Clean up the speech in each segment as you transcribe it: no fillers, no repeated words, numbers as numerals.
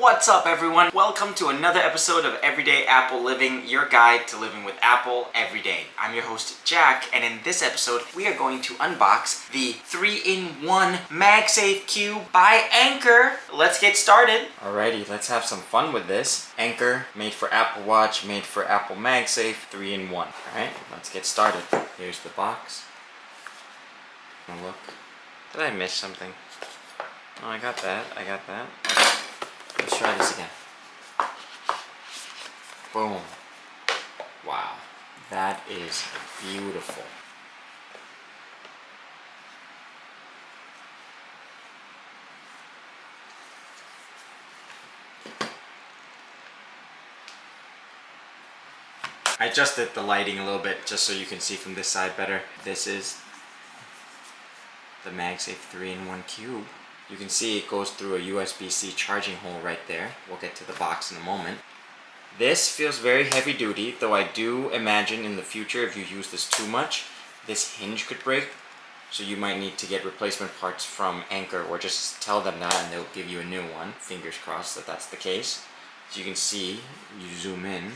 What's up everyone? Welcome to another episode of Everyday Apple Living, your guide to living with Apple every day. I'm your host Jack, and in this episode we are going to unbox the 3-in-1 Magsafe Cube by Anker. Let's get started. Alrighty, let's have some fun with this. Anker, made for Apple Watch, made for Apple Magsafe, 3-in-1. Alright, let's get started. Here's the box. Now look. Did I miss something? Oh, I got that. Okay. Let's try this again. Boom. Wow. That is beautiful. I adjusted the lighting a little bit just so you can see from this side better. This is the Magsafe 3-in-1 Cube. You can see it goes through a USB-C charging hole right there. We'll get to the box in a moment. This feels very heavy duty, though I do imagine in the future if you use this too much, this hinge could break. So you might need to get replacement parts from Anker, or just tell them that and they'll give you a new one. Fingers crossed that that's the case. As you can see, you zoom in,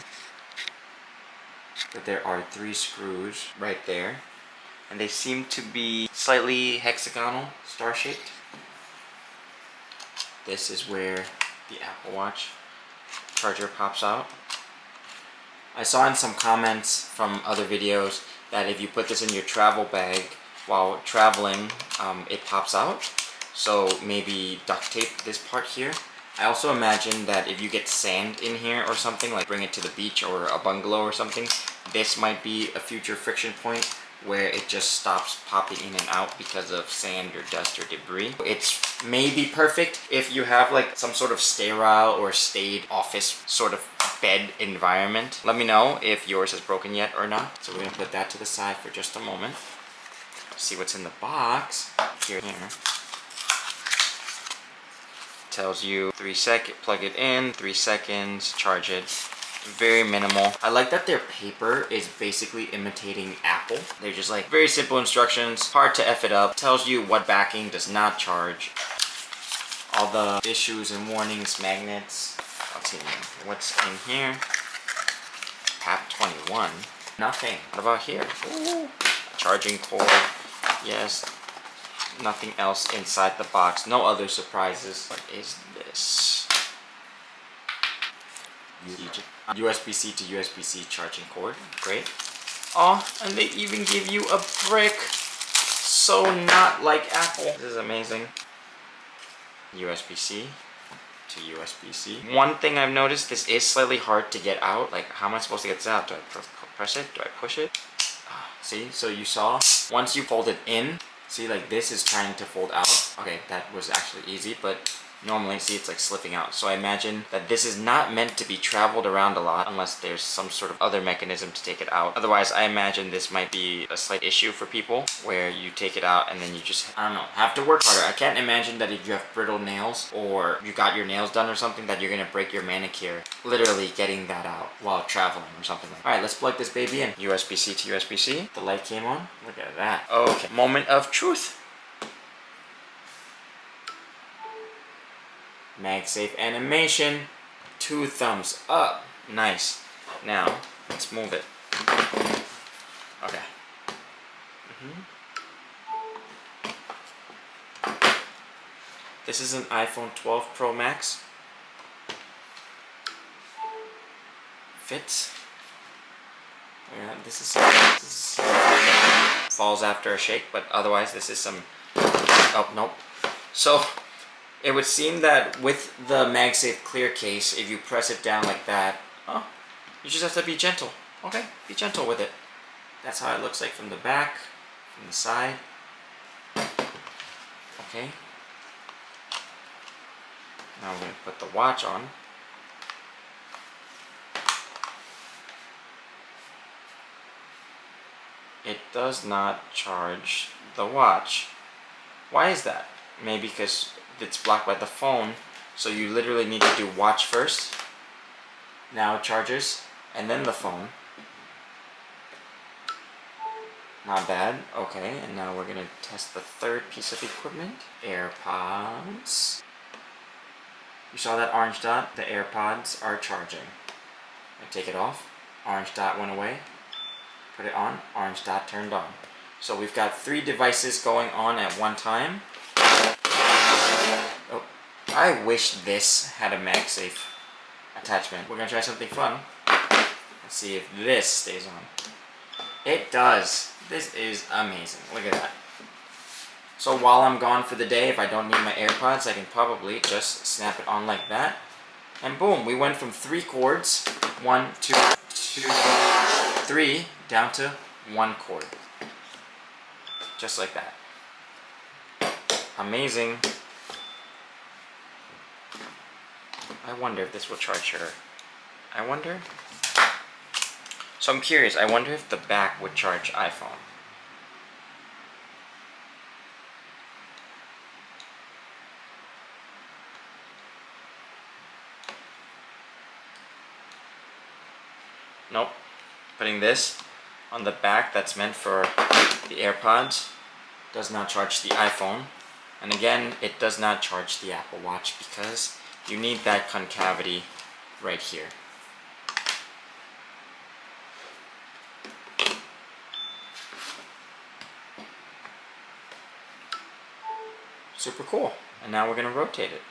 that there are 3 screws right there. And they seem to be slightly hexagonal, star-shaped. This is where the Apple Watch charger pops out. I saw in some comments from other videos that if you put this in your travel bag while traveling, it pops out. So maybe duct tape this part here. I also imagine that if you get sand in here or something, like bring it to the beach or a bungalow or something, this might be a future friction point where it just stops popping in and out because of sand or dust or debris. It's maybe perfect if you have like some sort of sterile or staid office sort of bed environment. Let me know if yours is broken yet or not. So we're gonna put that to the side for just a moment. See what's in the box. Here. Tells you 3 seconds, plug it in, 3 seconds, charge it. Very minimal. I like that their paper is basically imitating Apple. They're just like very simple instructions, hard to F it up. Tells you what backing does not charge. All the issues and warnings, magnets. Let's see what's in here. PAP 21. Nothing. What about here? Ooh. Charging cord. Yes. Nothing else inside the box. No other surprises. What is this? USB-C to USB-C charging cord. Great. Oh, and they even give you a brick. So not like Apple. This is amazing. USB-C to USB-C. One thing I've noticed, this is slightly hard to get out. Like, how am I supposed to get this out? Do I press it? Do I push it? See, so you saw, once you fold it in, see, like this is trying to fold out. Okay, that was actually easy, but normally, see, it's like slipping out. So I imagine that this is not meant to be traveled around a lot unless there's some sort of other mechanism to take it out. Otherwise, I imagine this might be a slight issue for people where you take it out and then you just, I don't know, have to work harder. I can't imagine that if you have brittle nails or you got your nails done or something that you're gonna break your manicure literally getting that out while traveling or something like that. Alright, let's plug this baby in. USB-C to USB-C. The light came on. Look at that. Okay, moment of truth. Magsafe animation, 2 thumbs up. Nice. Now, let's move it. Okay. This is an iPhone 12 Pro Max. Fits. Yeah, this is falls after a shake, but otherwise this is some, oh, nope. So, it would seem that with the Magsafe clear case, if you press it down like that, oh, you just have to be gentle. Okay, be gentle with it. That's how it looks like from the back, from the side. Okay. Now we're going to put the watch on. It does not charge the watch. Why is that? Maybe because it's blocked by the phone, so you literally need to do watch first. Now it charges, and then the phone. Not bad. Okay, and now we're gonna test the third piece of equipment. AirPods. You saw that orange dot? The AirPods are charging. I take it off, orange dot went away, put it on, orange dot turned on. So we've got 3 devices going on at one time. Oh, I wish this had a Magsafe attachment. We're gonna try something fun. Let's see if this stays on. It does. This is amazing. Look at that. So while I'm gone for the day, if I don't need my AirPods, I can probably just snap it on like that. And boom, we went from 3 cords, 1, 2, 3, down to 1 cord. Just like that. Amazing. I wonder if this will charge her. I wonder. So I'm curious, I wonder if the back would charge iPhone. Nope. Putting this on the back that's meant for the AirPods does not charge the iPhone. And again, it does not charge the Apple Watch because you need that concavity right here. Super cool. And now we're gonna rotate it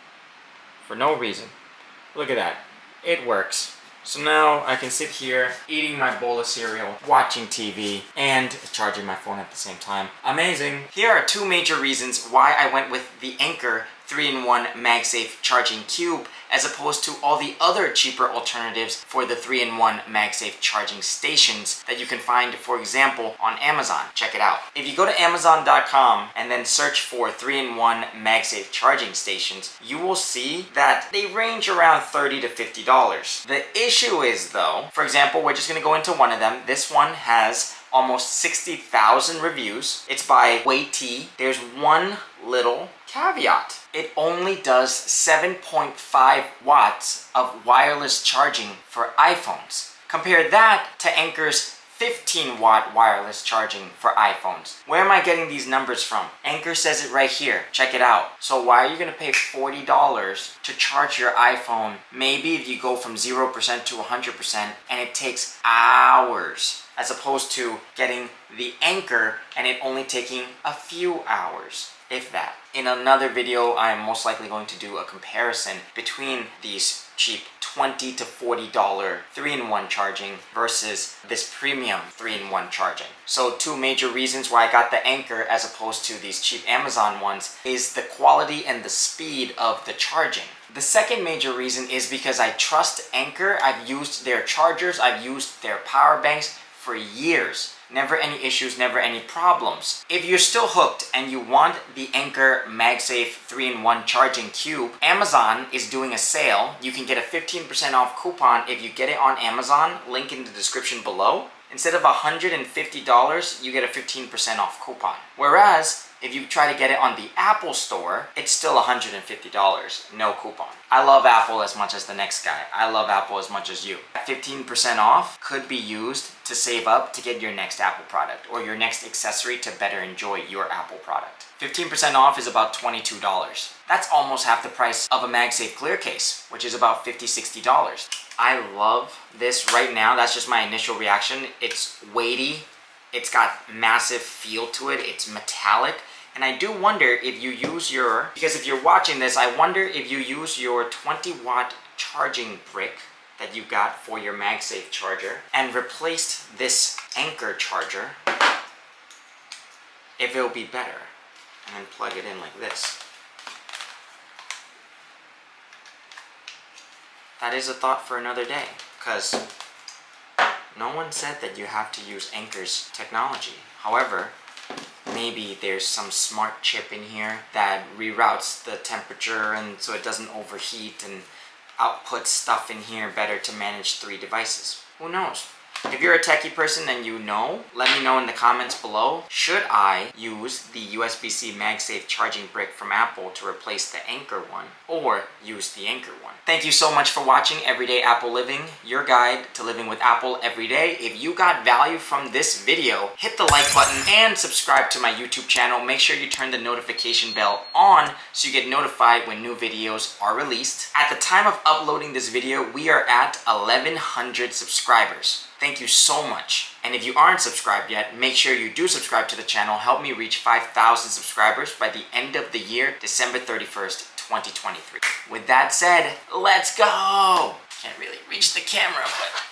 for no reason. Look at that. It works. So now I can sit here eating my bowl of cereal, watching TV, and charging my phone at the same time. Amazing. Here are 2 major reasons why I went with the Anker 3-in-1 Magsafe charging cube as opposed to all the other cheaper alternatives for the 3-in-1 Magsafe charging stations that you can find, for example, on Amazon. Check it out. If you go to Amazon.com and then search for 3-in-1 Magsafe charging stations, you will see that they range around $30 to $50. The issue is though, for example, we're just going to go into one of them. This one has almost 60,000 reviews. It's by Wei-T. There's one little caveat. It only does 7.5 watts of wireless charging for iPhones. Compare that to Anker's 15-watt wireless charging for iPhones. Where am I getting these numbers from? Anker says it right here. Check it out. So why are you going to pay $40 to charge your iPhone? Maybe if you go from 0% to 100% and it takes hours, as opposed to getting the Anker and it only taking a few hours, if that. In another video, I am most likely going to do a comparison between these cheap $20 to $40 3-in-1 charging versus this premium 3-in-1 charging. So 2 major reasons why I got the Anker as opposed to these cheap Amazon ones is the quality and the speed of the charging. The second major reason is because I trust Anker. I've used their chargers, I've used their power banks for years. Never any issues, never any problems. If you're still hooked and you want the Anker Magsafe 3-in-1 charging cube, Amazon is doing a sale. You can get a 15% off coupon if you get it on Amazon, link in the description below. Instead of $150, you get a 15% off coupon. Whereas, if you try to get it on the Apple Store, it's still $150, no coupon. I love Apple as much as the next guy. I love Apple as much as you. 15% off could be used to save up to get your next Apple product or your next accessory to better enjoy your Apple product. 15% off is about $22. That's almost half the price of a Magsafe clear case, which is about $50, $60. I love this right now. That's just my initial reaction. It's weighty. It's got massive feel to it. It's metallic. And I do wonder if you use your, because if you're watching this, I wonder if you use your 20-watt charging brick that you got for your Magsafe charger and replaced this Anker charger, if it'll be better. And then plug it in like this. That is a thought for another day, because no one said that you have to use Anker's technology. However, maybe there's some smart chip in here that reroutes the temperature and so it doesn't overheat and outputs stuff in here better to manage 3 devices. Who knows? If you're a techie person and you know, let me know in the comments below. Should I use the USB-C Magsafe charging brick from Apple to replace the Anker one, or use the Anker one? Thank you so much for watching Everyday Apple Living, your guide to living with Apple every day. If you got value from this video, hit the like button and subscribe to my YouTube channel. Make sure you turn the notification bell on so you get notified when new videos are released. At the time of uploading this video, we are at 1,100 subscribers. Thank you so much. And if you aren't subscribed yet, make sure you do subscribe to the channel. Help me reach 5,000 subscribers by the end of the year, December 31st, 2023. With that said, let's go! Can't really reach the camera, but